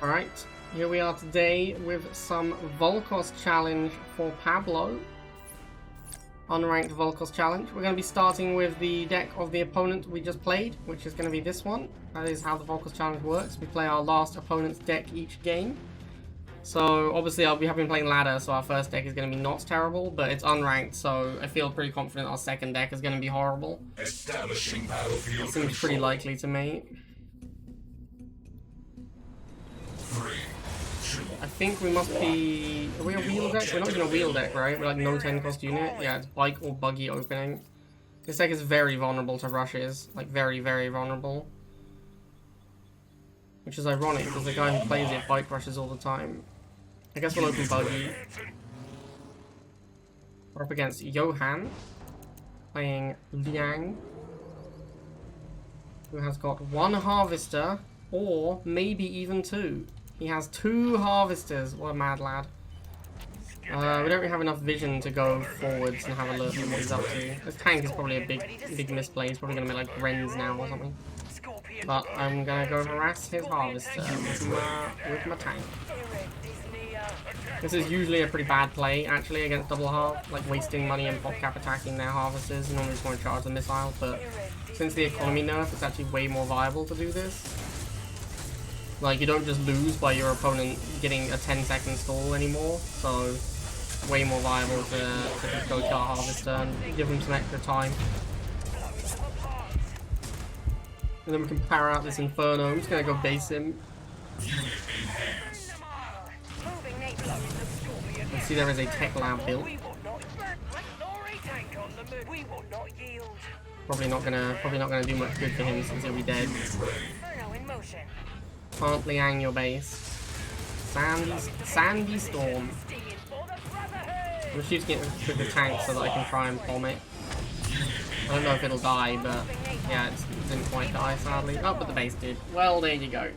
Alright, here we are today with some Vulkos challenge for Pablo. Unranked Vulkos challenge. We're going to be starting with the deck of the opponent we just played, which is going to be this one. That is how the Vulkos challenge works. We play our last opponent's deck each game. So obviously we have been playing ladder, so our first deck is going to be not terrible, but it's unranked, so I feel pretty confident our second deck is going to be horrible. Establishing battlefield Seems pretty likely to me. 3, 2. I think we must be... Are we a wheel deck? We're not even a wheel deck, right? We're like no 10 cost unit. Yeah, it's bike or buggy opening. This deck is very vulnerable to rushes. Like very, very vulnerable. Which is ironic, because the guy who plays it bike rushes all the time. I guess we'll open buggy. We're up against Johan. Playing Liang. Who has got one harvester. Or maybe even two. He has two harvesters. What a mad lad. We don't really have enough vision to go forwards and have a look at what he's up to. This tank is probably a big misplay. He's probably going to be like Ren's now or something. But I'm going to go harass his harvester with my tank. This is usually a pretty bad play, actually, against double half. Like wasting money and pop cap attacking their harvesters. Normally just want to charge the missile, but since the economy nerf, it's actually way more viable to do this. Like, you don't just lose by your opponent getting a 10-second stall anymore, so way more viable to just go to our harvester and give him some extra time. And then we can power out this Inferno. I'm just gonna go base him. Let's see, there is a tech lab built. Probably not gonna do much good for him since he'll be dead. Can't Liang your base. Sandy Storm. I'm shooting it with the tank so that I can try and bomb it. I don't know if it'll die, but yeah, it didn't quite die sadly. Oh, but the base did. Well, there you go.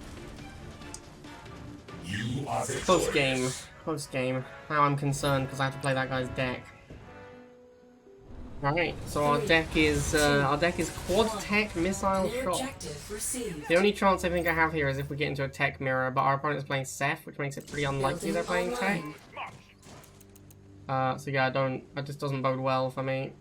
Close game. Close game. Now I'm concerned because I have to play that guy's deck. Alright, so our deck is quad tech missile shot. The only chance I think I have here is if we get into a tech mirror, but our opponent is playing Seth, which makes it pretty unlikely they're playing tech. So yeah, that just doesn't bode well for me.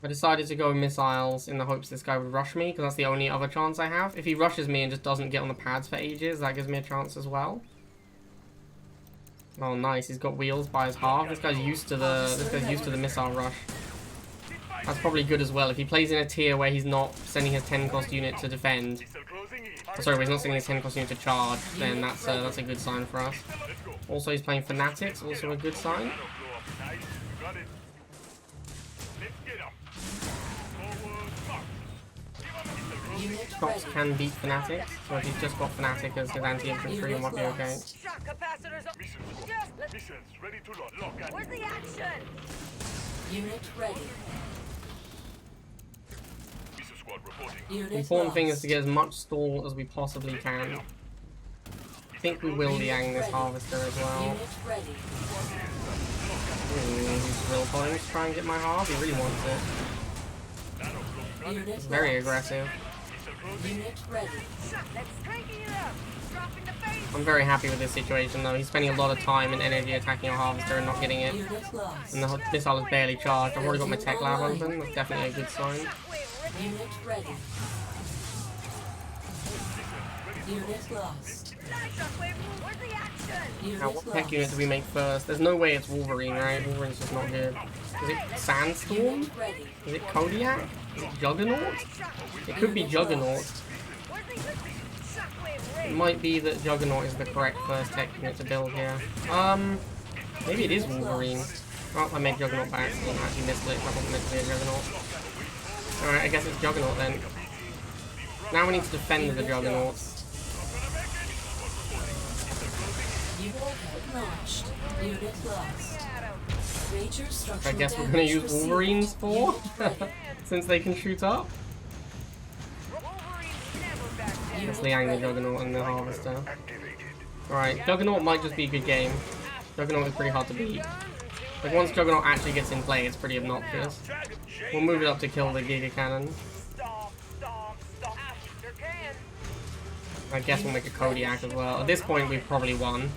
I decided to go missiles in the hopes this guy would rush me, because that's the only other chance I have. If he rushes me and just doesn't get on the pads for ages, that gives me a chance as well. Oh, nice! He's got wheels by his half. This guy's used to the missile rush. That's probably good as well. If he plays in a tier where he's not sending his 10 cost unit to defend, sorry, he's not sending his 10 cost unit to charge, then that's a good sign for us. Also, he's playing Fanatics, also a good sign. Cops can beat Fanatics, so if he's just got Fanatic as his anti-infantry, it might be okay. Where's the action? Unit ready. The important thing is to get as much stall as we possibly can. I think we will Liang this harvester as well. He's real pulling to try and get my half. He really wants it. It's very aggressive. I'm very happy with this situation though. He's spending a lot of time and energy attacking our harvester and not getting it. And the missile is barely charged. I've already got my tech lab open. That's definitely a good sign. Unit ready. Unit lost. Now, what tech unit do we make first? There's no way it's Wolverine, right? Wolverine's just not good. Is it Sandstorm? Is it Kodiak? Is it Juggernaut? It could be Juggernaut. It might be that Juggernaut is the correct first tech unit to build here. Maybe it is Wolverine. Oh, I made Juggernaut by accident. I actually missed it. I wasn't meant to be a Juggernaut. Alright, I guess it's Juggernaut then. Now we need to defend the Juggernaut. I guess we're gonna use Wolverines for, since they can shoot up. Let's Liang the Juggernaut and the Harvester. Alright, Juggernaut might just be a good game. Juggernaut is pretty hard to beat. Like, once Juggernaut actually gets in play, it's pretty obnoxious. We'll move it up to kill the Giga Cannon. I guess we'll make a Kodiak as well. At this point, we've probably won.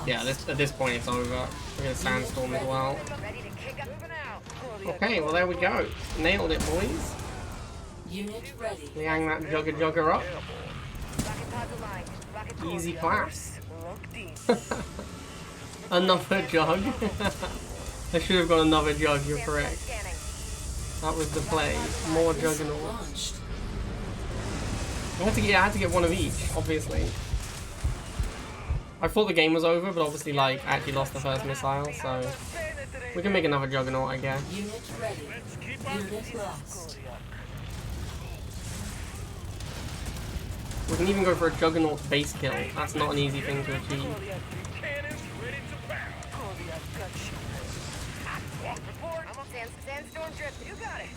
Yeah, at this point it's over. We're gonna sandstorm as well. Okay, well there we go. Nailed it, boys. Unit ready. Liang that jugger up. Easy class. Another jug. I should have got another jug, you're correct. That was the play. More juggernauts. I had to get one of each, obviously. I thought the game was over, but obviously, like, I actually lost the first missile, so we can make another juggernaut, I guess. Unit ready. Unit lost. We can even go for a juggernaut base kill. That's not an easy thing to achieve. Sandstorm drift, you got it.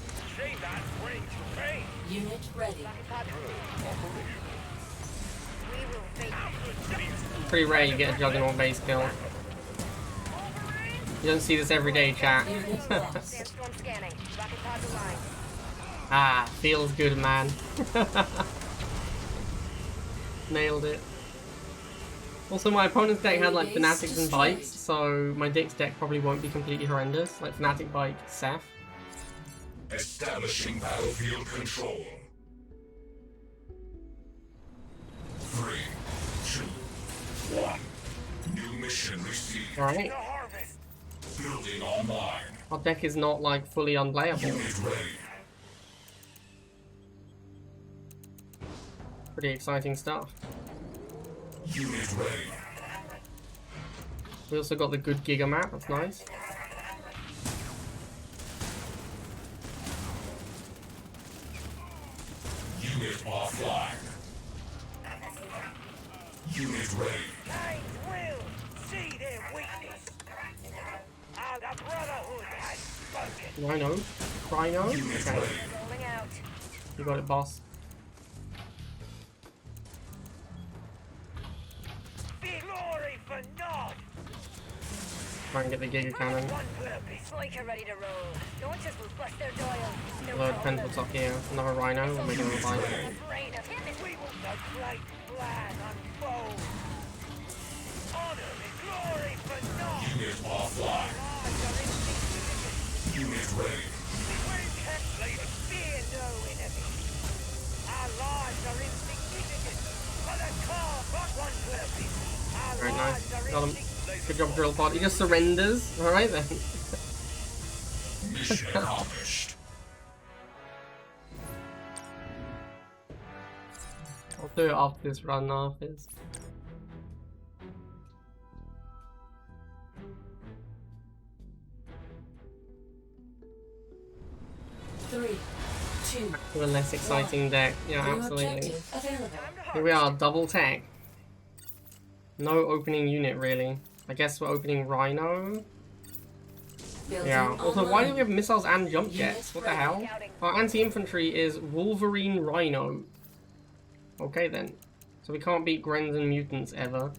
Unit ready. Pretty rare you get a juggernaut base kill. You don't see this every day, chat. Unit lost. Sandstorm scanning. Rocket pods aligned. Ah, feels good, man. Nailed it. Also, my opponent's deck had like Fanatics and Bikes, so my Dick's deck probably won't be completely horrendous. Like Fanatic, Bike, Seth. Establishing battlefield control. 3, 2, 1. New mission received. Alright. Building online. Our deck is not like fully unplayable. Unit ready. Pretty exciting stuff. Unit ready. We also got the good Giga map, that's nice. Unit offline. Unit ready. Rhino? Rhino? Unit Okay. ready. Rolling out. You got it, boss. Glory for naught. Try and get the Giga Cannon. One purpose. Like ready to roll. Don't just bust their doyle. No Although it depends what's up here. Another Rhino, we'll make a revival. brain of him. We will the great plan unfold. Honor and glory for naught. Unit offline. Unit ready. Fear no enemy. Our lives are insignificant. For the cause, but one purpose. Our Very lives nice. are Got him. insignificant. Good job, Drill Pod. He just surrenders. Alright then. Mission accomplished. I'll do it after this run after this. Three, two. With a less exciting deck. Yeah, New absolutely. objective available. Here we are, double tech. No opening unit really. I guess we're opening Rhino. Building Yeah. Also, why do online. we have missiles and jump jets? What the hell? Our anti-infantry is Wolverine Rhino. Okay then. So we can't beat Grens and mutants ever.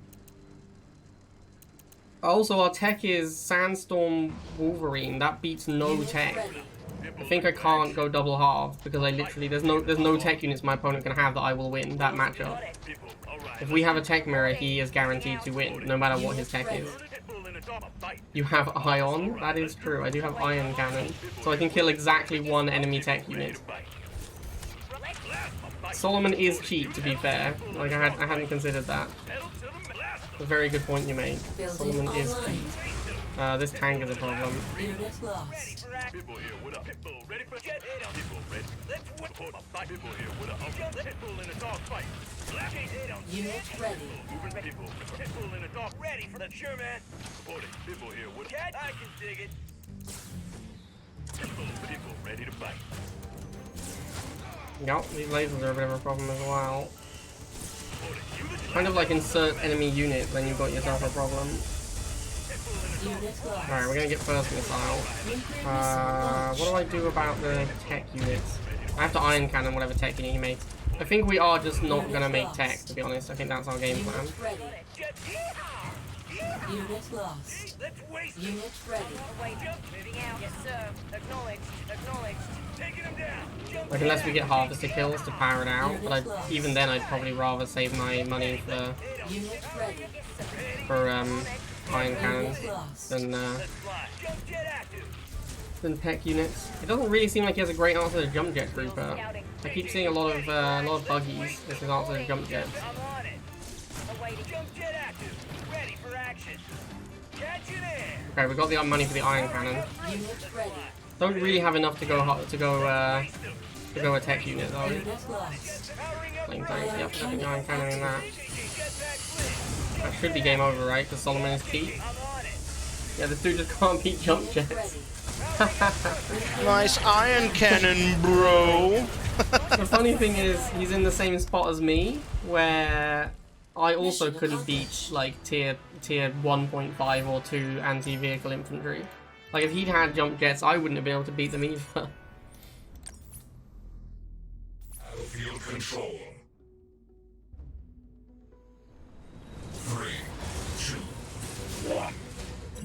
Also, our tech is Sandstorm Wolverine. That beats no Unit tech. ready. I think I can't go double half because I literally there's no tech units my opponent can have that I will win that matchup. If we have a tech mirror, he is guaranteed to win, no matter what his tech is. You have Ion? That is true. I do have Ion Cannon, so I can kill exactly one enemy tech unit. Solomon is cheap, to be fair. Like I hadn't considered that. A very good point you make. Solomon is cheap. This tank is a problem. Unit lost. People here with a pitbull ready for get hit on. People ready. Let's whip for my fight. People here with a pitbull in a dog fight. Let's get hit on. Unit ready. Moving people. Pitbull in a dog ready for the sure man. Reporting. People here with a I can dig it. People ready to fight. Yup, these lasers are a bit of a problem as well. Kind of like insert enemy unit, then you've got yourself a problem. Unit lost. Alright, we're gonna get first missile. Nuclear missile What do I do about the tech units? I have to Iron Cannon whatever tech unit he makes. I think we are just not gonna make tech, to be honest. I think that's our game plan. Unit ready. Unit lost. Let's waste it. Unit ready. Away. Jump. Moving out. Yes, sir. Acknowledged. Acknowledged. Taking him down. Jump. Like, unless we get harvester kills to power it out, but even then I'd probably rather save my money Unit ready. for iron cannons Unit lost. than Let's fly. Jump jet active. tech units. It doesn't really seem like he has a great answer to jump jet trooper. I keep seeing a lot of buggies as his answer to jump jets. I'm on it. Awaiting. Jump jet active. Ready for action. Catch it in. Okay, we got the money for the iron cannon. Unit ready. Don't really have enough to go a tech unit though. Unit lost. Powering up. Flame tank, yep, got the iron cannon in that. Jetpack split. That should be game over, right? Because Solomon is key. I'm on it. Yeah, this dude just can't beat jump Unit jets. ready. Nice iron cannon, bro. The funny thing is, he's in the same spot as me, where I also couldn't beat like tier 1.5 or 2 anti-vehicle infantry. Like if he'd had jump jets, I wouldn't have been able to beat them either. Battlefield control. 3, 2, 1.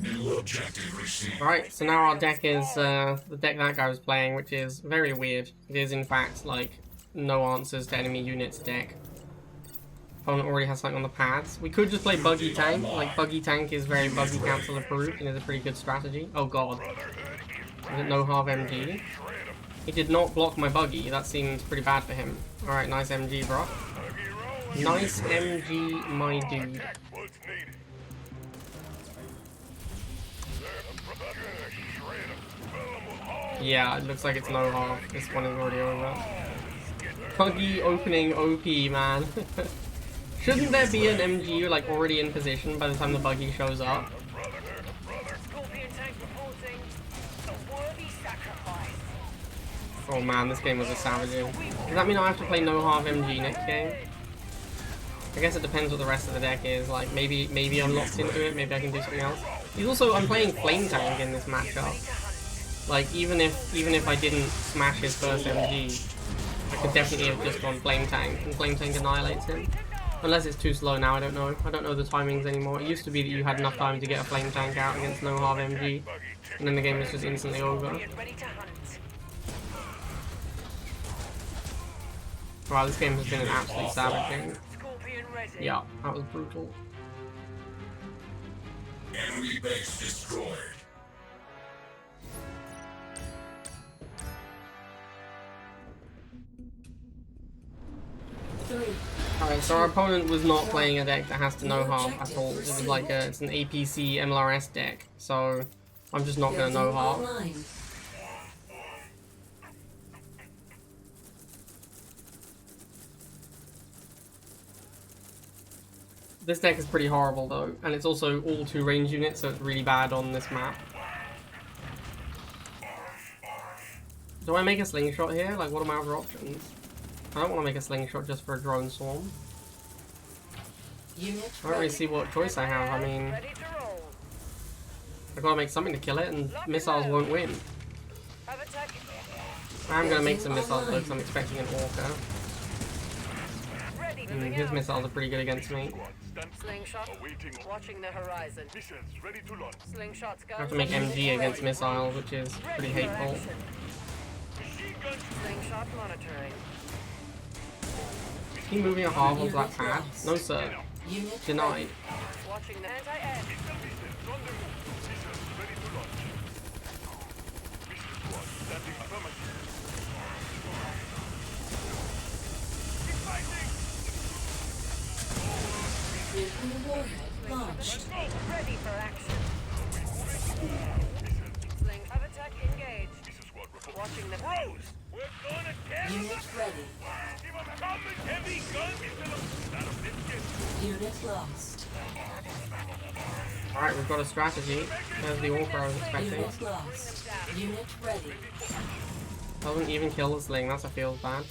New objective received. Alright, so now our deck is the deck that guy was playing, which is very weird. It is in fact like no answers to enemy units deck. Opponent already has something on the pads. We could just play Buggy Tank. Like Buggy Tank is very Buggy Cancel approved and is a pretty good strategy. Oh god. Is it no half MG? He did not block my Buggy. That seems pretty bad for him. Alright, nice MG, bro. Nice MG, my dude. Yeah, it looks like it's no half. This one is already over. Buggy opening OP, man. Shouldn't there be an MG like already in position by the time the Buggy shows up? Scorpion tank reporting. A worthy sacrifice. Oh man, this game was a savage. Does that mean I have to play no half MG next game? I guess it depends what the rest of the deck is. Like maybe I'm locked into it. Maybe I can do something else. I'm playing Flame Tank in this matchup. Like even if I didn't smash his first MG, I could definitely have just gone Flame Tank, and Flame Tank annihilates him. Unless it's too slow now, I don't know. I don't know the timings anymore. It used to be that you had enough time to get a Flame Tank out against no half MG, and then the game was just instantly over. Get ready to hunt. Wow, this game has been an absolute savage game. Scorpion ready. Yeah, that was brutal. Enemy base destroyed. Alright, so our opponent was not playing a deck that has to no half at all. It was like it's an APC MLRS deck, so I'm just not gonna no half. Online. This deck is pretty horrible though, and it's also all 2 range units, so it's really bad on this map. Do I make a slingshot here? Like, what are my other options? I don't want to make a slingshot just for a drone swarm. Unit I don't really ready. see what choice I have. I mean, Ready to roll. I've got to make something to kill it, and missiles won't win. Have attack. I'm going to make some missiles though, because I'm expecting an Orca. Ready. And Moving his out. missiles are pretty good against me. Slingshot. Watching the horizon. Missiles ready to launch. Slingshots go. I have to make MG against missiles, which is pretty Ready for hateful. action. Machine gun. Slingshot monitoring. Is he moving a half onto that pad? No sir. Unit Denied. Watching the anti-air. Missiles on the move. Missiles ready to launch. Missile squad landing affirmative. Keep fighting. Nuclear warhead launched. Ready for action. Sling. Have attack engaged. Missile squad report. Watching the Rose. We're gonna get Unit ready. Give them combat heavy gun. Out of this Unit lost. Alright, we've got a strategy. There's the Orca I was expecting. Unit lost. Unit ready. Doesn't even kill the sling, that's a feels bad.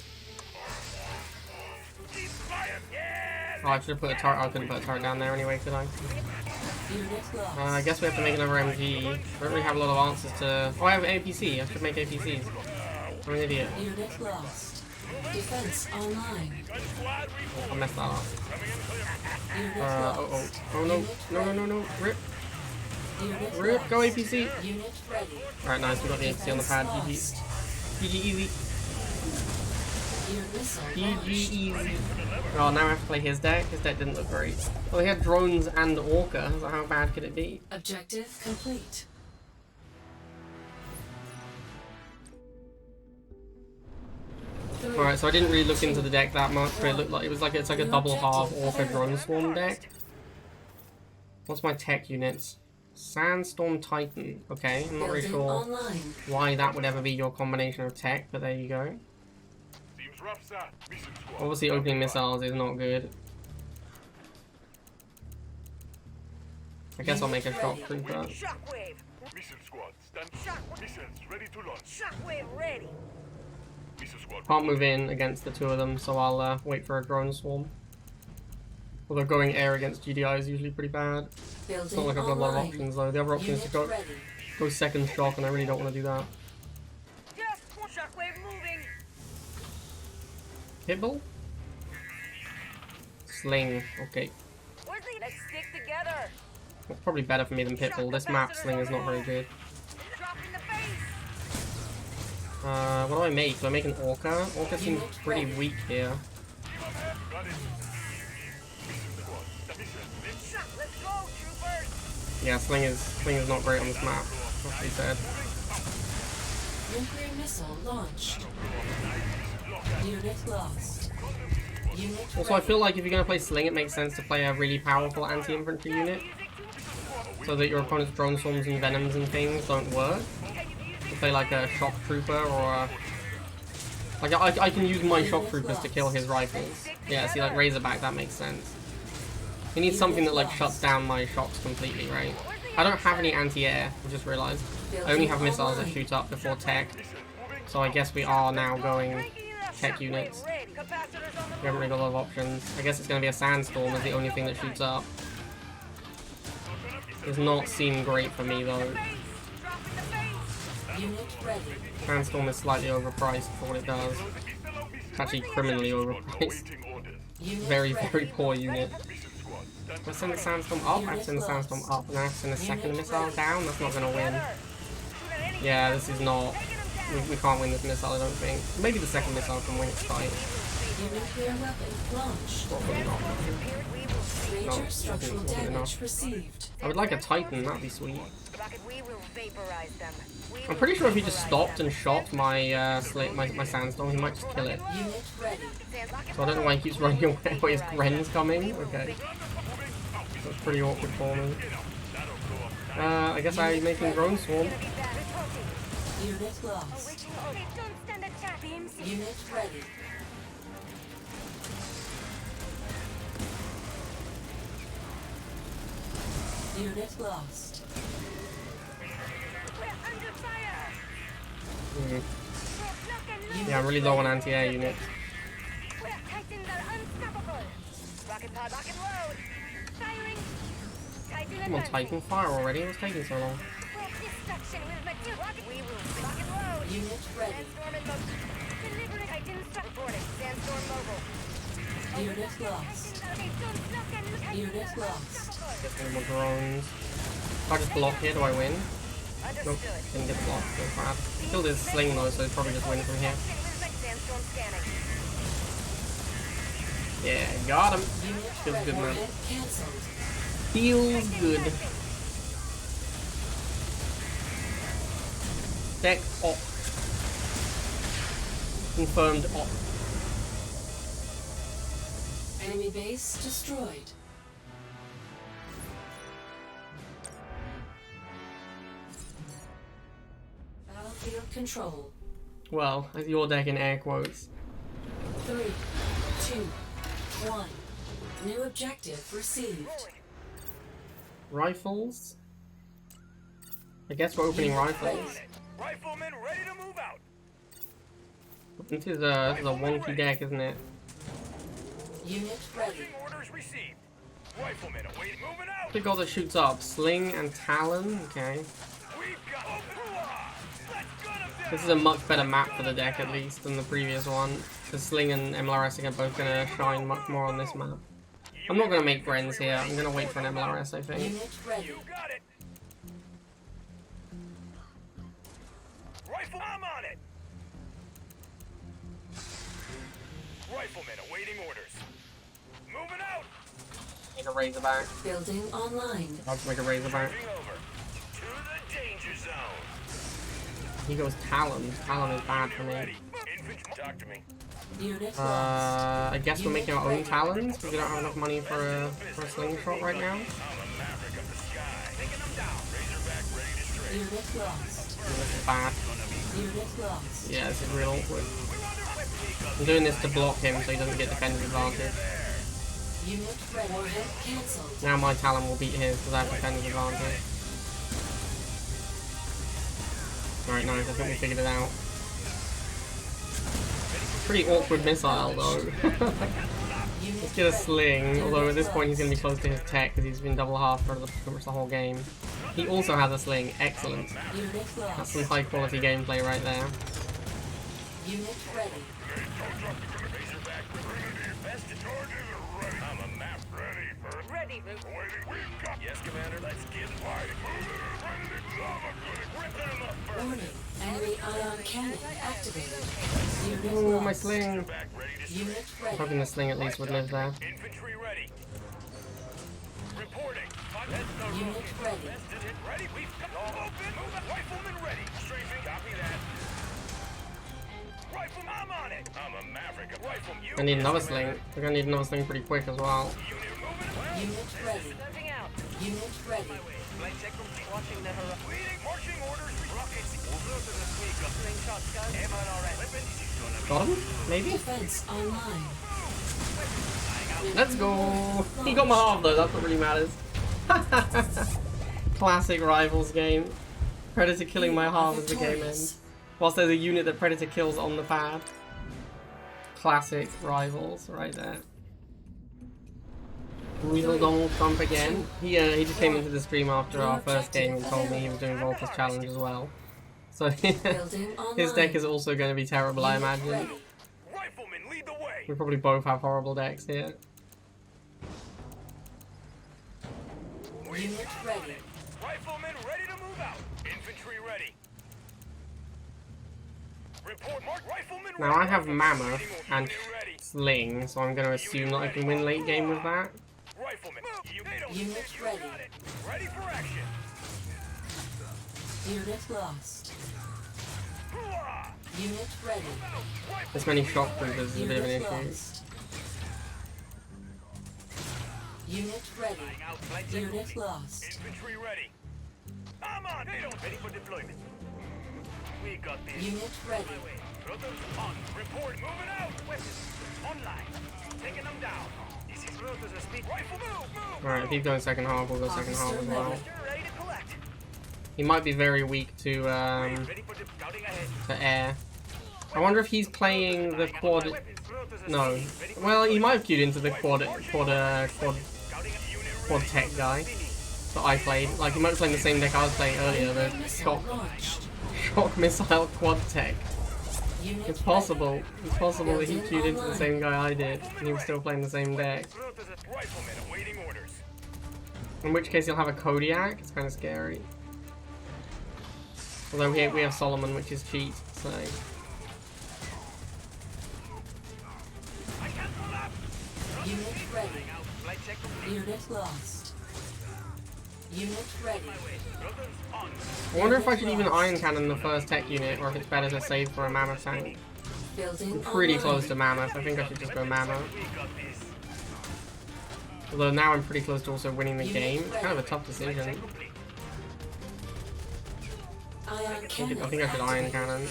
Keep fire. Yeah. Oh, I should have put a turret. I couldn't put a turret down there anyway, could I? Unit lost. I guess we have to make another MG. I don't really have a lot of answers to... Oh, I have APC. I should make APCs. I'm an idiot. Unit lost. Defense online. Gun squad I report. messed that up. Coming in clear. Oh no. No. Rip. Unit Rip. lost. Go APC. Unit ready. Alright, nice. We got the APC on the pad. GG. Lost. GG easy. Your missile GG launched. easy. Oh, now I have to play his deck. His deck didn't look great. Well, he had drones and Orca, so how bad could it be? Objective complete. Alright, so I didn't really look into the deck that much, but it looked like it's like a double half Orca drone swarm deck. What's my tech units? Sandstorm Titan. Okay, I'm not really Building sure online. why that would ever be your combination of tech, but there you go. Seems rough, sir. Mission squad. Obviously, opening missiles is not good. I guess I'll make a shock trooper. Shockwave! Mission squad. Stand. Missiles ready to launch. Shockwave ready! Mission squad. Can't move in against the two of them, so I'll wait for a drone swarm. Although going air against GDI is usually pretty bad. It's not like I've got a lot of options though. The other option is to go second shock, and I really don't want to do that. Just shockwave moving! Hitball? Sling. Okay. Where's the let's stick together? That's probably better for me than Pitbull. This map Sling is not very good. Dropping the base! What do I make? Do I make an Orca? Orca seems pretty weak here. Shock, let's go, troopers! Yeah, Sling is not great on this map. That's what he said. Nuclear missile launched. Unit lost. Unit Also, I ready. feel like if you're going to play Sling, it makes sense to play a really powerful anti-infantry unit, so that your opponent's drone swarms and venoms and things don't work. You play like a shock trooper or a... Like, I can use my shock troopers to kill his rifles. Yeah, see, like Razorback, that makes sense. You need something that like shuts down my shots completely, right? I don't have any anti-air, I just realised. I only have missiles that shoot up before tech. So I guess we are now going tech units. We haven't really got a lot of options. I guess it's going to be a Sandstorm as the only thing that shoots up. Does not seem great for me though. Unit ready. Sandstorm is slightly overpriced for what it does. It's actually criminally overpriced. Unit Very, ready. very poor unit. Let's send the Sandstorm up. I have to send the Sandstorm up, and I have to send a second missile down. That's not going to win. Yeah, this is not... We can't win this missile, I don't think. Maybe the second missile can win its fight. Nuclear weapon launched. Probably not. Major No, structural wasn't damage enough. received. I would like a Titan, that'd be sweet. Rocket, we will vaporize them. I'm pretty sure if he just stopped and shot my my Sandstorm, he might just kill it. Unit ready. So I don't know why he keeps running away. Wait, his Gren's coming? Okay. That's pretty awkward for me. I guess I'm making drone swarm. Unit lost. Unit ready. Unit lost. We're under fire! Yeah, I'm really low on anti-air units. We're Titans are unstoppable! Rocket pod, lock and load! Firing! Titan Come on, advancing. Titan, fire already. What's taking so long? Destruction with material. Rocket, we will lock and load! Unit ready. Sandstorm in motion. Deliberate Titan reporting. Sandstorm mobile. Unit lost. Unit lost. Get any more drones. If I just block here, do I win? Nope, Understood. didn't get blocked. So bad. Killed his sling though, so he'll probably just win from here. Sandstorm scanning. Yeah, got him. Unit Feels ready. good, man. Warhead cancelled. Feels good. Deck op. Confirmed op. Enemy base destroyed. Battlefield control. Well, your deck in air quotes. 3, 2, 1. New objective received. Rifles? I guess we're opening rifles. Riflemen ready to move out. This is a wonky deck, isn't it? Unit ready. Orders received. Riflemen awaiting. Moving out. Pick all that shoots up. Sling and Talon. Okay. We've got. Let's gun 'em down. This is a much better map for the deck, at least, than the previous one. The Sling and MLRS are both going to shine much more on this map. I'm not gonna make friends here. I'm gonna wait for an MLRS, I think. Unit ready. You got it. Rifle, I'm on it. Rifleman awaiting orders. Moving out. Make a Razorback. Building online. I'll just make a Razorback. Moving over to the danger zone. He goes Talon. Talon is bad for me. Infantry, talk to me. Unit lost. I guess we're making our own Talons because we don't have enough money for a slingshot right now. I'm a maverick of the sky. Taking them down. Razorback ready to strike. Unit lost. This is bad. Unit lost. Yeah, this is real awkward. I'm doing this to block him so he doesn't get defensive advantage. Unit ready. Warhead cancelled. Now my Talon will beat his because I have defensive advantage. Alright, nice. I think we figured it out. Pretty awkward missile though. Let's get a sling, although at this point he's going to be close to his tech because he's been double half for pretty much the whole game. He also has a sling. Excellent. Unit That's lost. some high quality gameplay right there. Unit ready. I'm a map ready for Ready, Vulkos. Yes, Commander. Let's get fighting. Ripping them up first. Warning. Enemy ion cannon activated. Unit Oh, my lost. sling. Back ready to Unit I'm ready. hoping the sling at least would live there. infantry ready. Reporting. Unit ready. Ready? We've got all open. Move. Rifleman ready. Strafing. Copy that. Rifle, I'm on it. I'm a maverick. A rifle. I need another sling. We're going to need another sling pretty quick as well. Unit moving. Unit ready. Moving out. Unit ready. Flight check from watching the horizon. Leading. Marching orders. Rockets. Slingshots go. Got him? Maybe? Defense online. Let's go! He got my half though, that's what really matters. Classic Rivals game. Predator killing my half as the game ends. Whilst there's a unit that Predator kills on the pad. Classic Rivals right there. Real Donald Trump again. He just came into the stream after our first game and told me he was doing Vulkos challenge as well. So Building online. his deck is also going to be terrible, I imagine. Ready. Rifleman, lead the way. We probably both have horrible decks here. Unit ready. Rifleman ready to move out. Infantry ready. Report. Mark. Rifleman Now ready. I have Mammoth and Unit ready. Sling, so I'm going to assume that I can win late game with that. Rifleman. Unit ready. Got it. Ready for action. Unit lost. Hoorah! Unit ready. This many shock troopers is a bit of an Unit issue. lost. Unit ready. Unit lost. Infantry ready. I'm on. They don't ready for deployment. We got this. Unit ready. Brothers on. Report. Moving out. Weapons online. Taking them down. This is Brothers a speed. Rifle move. Alright, if he's going second half, we'll go second half as well. Ready to collect. He might be very weak to Ready for scouting ahead. air. I wonder if he's playing the quad. No. Well, he might have queued into the quad tech guy that I played. Like, he might be playing the same deck I was playing earlier, the Missile launched. shock missile quad tech. Unit It's possible. It's possible that he queued into the same guy I did, and he was still playing the same deck. Rifleman awaiting orders. In which case he'll have a Kodiak. It's kind of scary. Although we have Solomon, which is cheat, so... Unit ready. Unit lost. Unit ready. I wonder if I should even Iron Cannon the first tech unit, or if it's better to save for a Mammoth tank. Building I'm pretty online. close to Mammoth. I think I should just go Mammoth. Although now I'm pretty close to also winning the game. It's kind of a tough decision. Ion I cannon. think I should Iron activated. Cannon.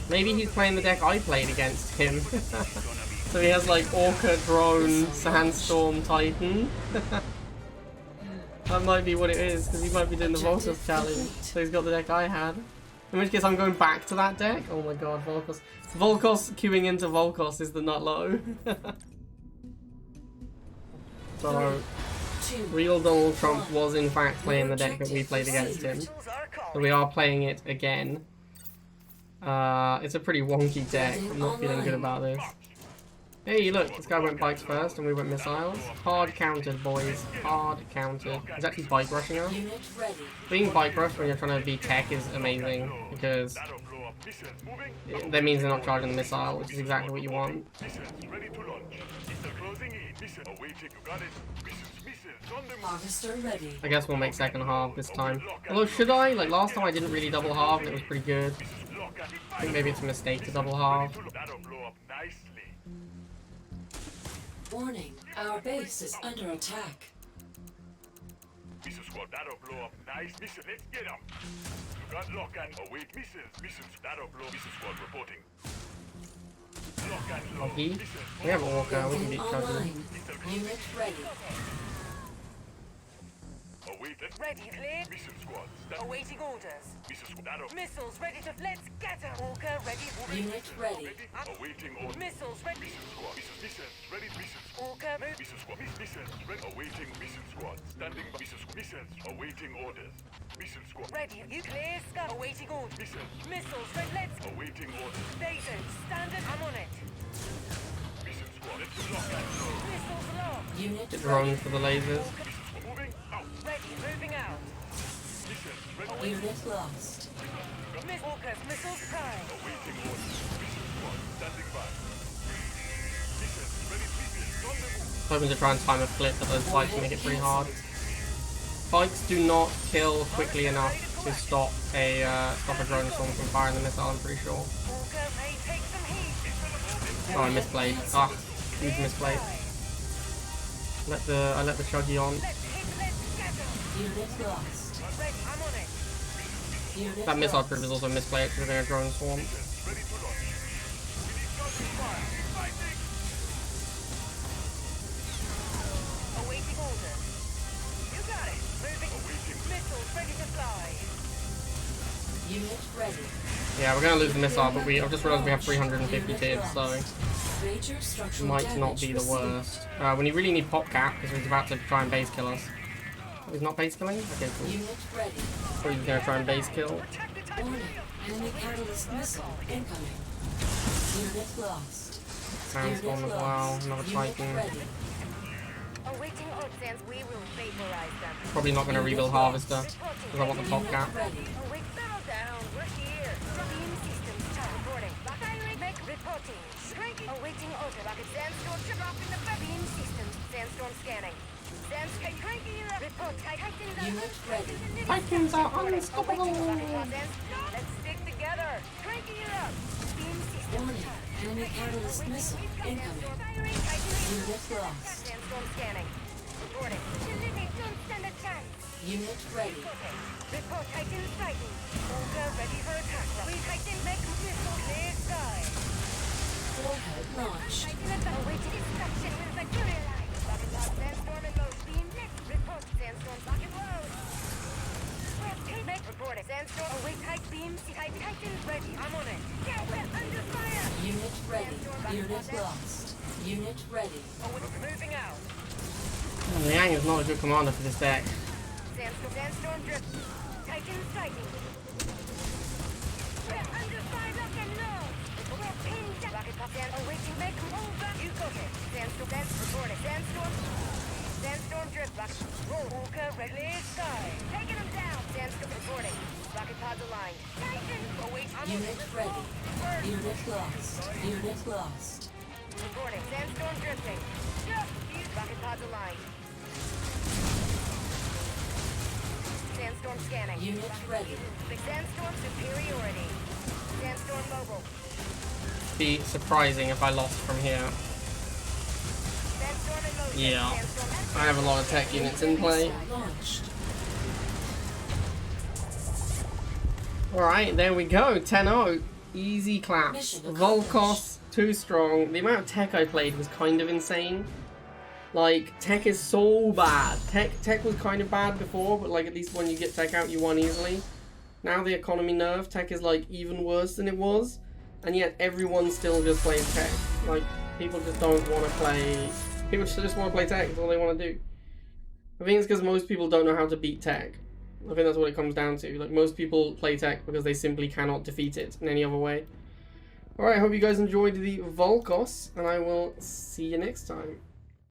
Maybe he's playing the deck I played against him. So he has like Orca, Drone, Sandstorm, Titan. That might be what it is, because he might be doing the Vulkos challenge. So he's got the deck I had. In which case I'm going back to that deck. Oh my god, Vulkos. Vulkos queuing into Vulkos is the nut low. So, real Donald Trump was in fact playing the deck that we played against him. So we are playing it again. It's a pretty wonky deck. I'm not feeling good about this. Hey, look, this guy went bikes first and we went missiles. Hard counted, boys. Hard counted. He's actually bike rushing us. Unit ready. Being bike rushed when you're trying to beat tech is amazing because that means they're not charging the missile, which is exactly what you want. Harvester ready. I guess we'll make second half this time. Although, should I? Like, last time I didn't really double half and it was pretty good. I think maybe it's a mistake to double half. Warning, our base is under attack. Missile squad, that'll blow up nice. Missile, let's get them. You got lock and await missiles. Missiles, that'll blow. Missile squad reporting. Lock and low. Lucky. We have a walker, we can beat Chuggy. Online. Unit ready. Await it. Ready, clear. Missile squad. Awaiting orders. Missile squad, that'll. Missiles ready to. Let's get 'em. Walker ready. Unit ready. Awaiting orders. Missiles ready. Missile squad. Missiles ready. Missile squad. Walker move. Missile squad. Missiles ready. Awaiting missile squad. Standing by. Missile squad. Missiles. Awaiting orders. Missile squad. Ready. You clear. Sky. Awaiting orders. Missiles. Missiles ready. Let's. Awaiting orders. Lasers. Standard. I'm on it. Missile squad. Let's lock and low. Missiles low. Unit Get ready. drones for the lasers. Missile squad moving out. Ready. Moving out. Missiles ready. Unit lost. Walkers. Missiles prime. Awaiting orders. Missile squad. Standing by. Missiles ready. Missiles on the move. Hoping to try and time a flip, but those bikes make it pretty hard. Bikes do not kill quickly enough to stop a drone storm from firing the missile, I'm pretty sure. Walker may take some heat. Oh, I misplayed. Ah, huge misplay. I let the Chuggy on. Let's hit. Let's get 'em. Unit lost. Ready. I'm on it. Unit That missile lost. trip is also misplayed. It should have been a drone swarm. Ready to launch. We need counter fire. Fighting. Awaiting orders. You got it. Moving. Awaiting. Missiles ready to fly. Unit ready. Yeah, we're gonna lose the missile, but I've just realized we have 350 tips, so Major structural might not damage be the received. worst. When you really need pop cap, because he's about to try and base kill us. He's not base killing? Okay, cool. Unit ready. Or he's gonna try and base kill. Warning, enemy catalyst missile incoming. Unit lost. Sandstorm as well, another Unit Titan. ready. Awaiting orders. We will vaporize them. Probably not gonna rebuild Harvester, because I want the pop cap. Unit ready. Await. Settle down. We're here. Beam systems reporting. Firing. Make reporting. Shrinking. Awaiting order. Rocket sandstorm. Dropping the beam systems. Sandstorm scanning. Sandstorm cranking it up. Report. Titans are Unit ready. Titans are unstoppable! Let's stick together. Cranking it up. Beam systems. Warning, enemy catalyst missile incoming. Firing. Titans. Unit lost. Sandstorm scanning. Reporting. Delivery. Don't stand a chance. Unit ready. Report Titan Titan. Olga ready for attack. We Titan make missile clear sky. Warhead launch. Titan at the awaited destruction will materialize. Rocket launch. Sandstorm and load. Beam next. Report. Sandstorm lock and load. Make reporting. Sandstorm await Titan beam. Titan ready. I'm on it. Yeah, we're under fire. Unit ready. Unit lost. Unit ready. Oh, we're moving out. Liang is not a good commander for this deck. Sandstorm drift. Titan sighting. We're under fire, lock and load. We're pinned down. Rocket pop down. Awaiting make over. You got it. Sandstorm reporting. Sandstorm drift. Rocket roll. Walker clear sky. Taking them down. Sandstorm reporting. Rocket pods aligned. Titan. Await. Unit ready. Unit lost. Unit lost. Reporting. Sandstorm drifting. Rocket pods aligned. Sandstorm scanning. Unit ready. Sandstorm superiority. Sandstorm mobile. Be surprising if I lost from here. Sandstorm in motion. Yeah. Sandstorm I have a lot of tech units in play. Launched. Alright, there we go. 10-0. Easy claps. Mission Vulkos, too strong. The amount of tech I played was kind of insane. Like, tech is so bad. Tech was kind of bad before, but like at least when you get tech out, you won easily. Now the economy nerf, tech is like even worse than it was. And yet everyone still just plays tech. Like, people just don't want to play... People just want to play tech, that's all they want to do. I think it's because most people don't know how to beat tech. I think that's what it comes down to. Like, most people play tech because they simply cannot defeat it in any other way. Alright, hope you guys enjoyed the Vulkos, and I will see you next time.